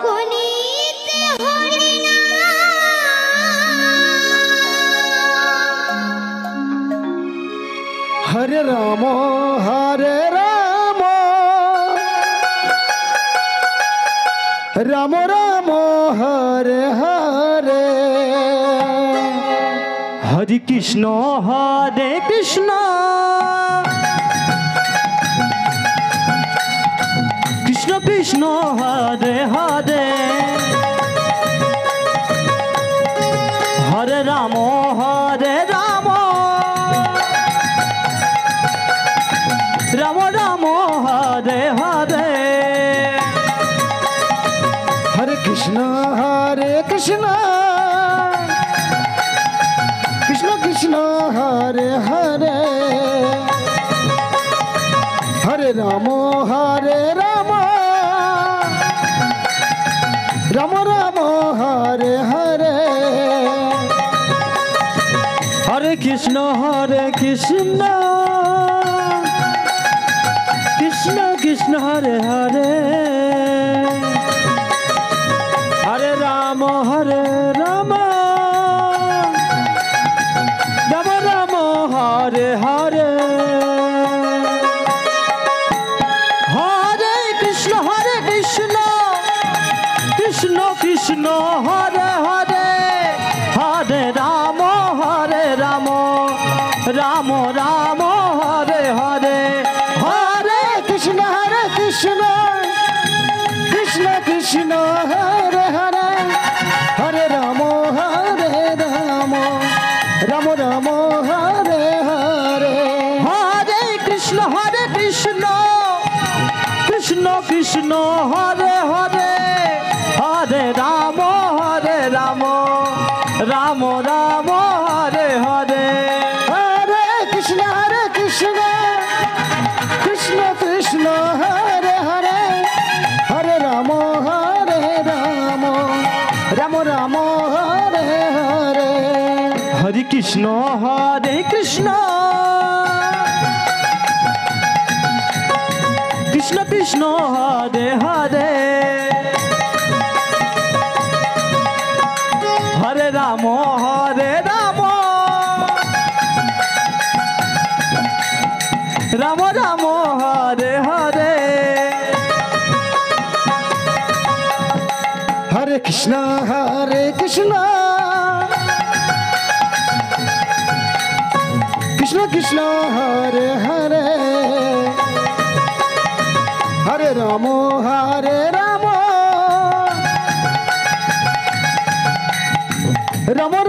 কলিতে হরি হরে রাম হরে রাম রাম রাম হরে হরে হরে কৃষ্ণ কৃষ্ণ কৃষ্ণ হরে হরে হরে রাম রাম রাম হরে হরে হরে কৃষ্ণ কৃষ্ণ কৃষ্ণ হরে হরে হরে রাম রাম রাম হরে হরে হরে কৃষ্ণ কৃষ্ণ কৃষ্ণ হরে হরে হরে রাম রাম রাম হরে হরে হরে কৃষ্ণ কৃষ্ণ কৃষ্ণ হরে হরে হরে রাম রাম রাম হরে হরে হরে কৃষ্ণ কৃষ্ণ কৃষ্ণ হরে হরে হরে রাম রাম রাম হরে হরে হরে কৃষ্ণ কৃষ্ণ কৃষ্ণ হরে হরে হরে রাম রাম রাম হরে হরে হরে কৃষ্ণ কৃষ্ণ কৃষ্ণ হরে হরে হরে রাম রাম হরে হরে হরে কৃষ্ণ কৃষ্ণ কৃষ্ণ হরে হরে হরে রাম রাম হরে হরে হরে কৃষ্ণ কৃষ্ণ কৃষ্ণ হরে হরে হরে রাম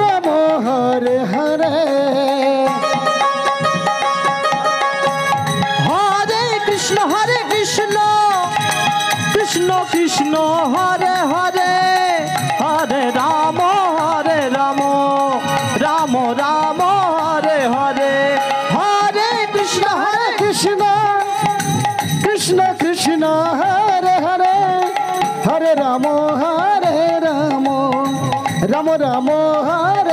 রাম হরে হরে হরে কৃষ্ণ কৃষ্ণ কৃষ্ণ হরে হরে হরে রাম রাম রাম হরে হরে হরে কৃষ্ণ কৃষ্ণ কৃষ্ণ হরে হরে হরে রাম রাম রাম হরে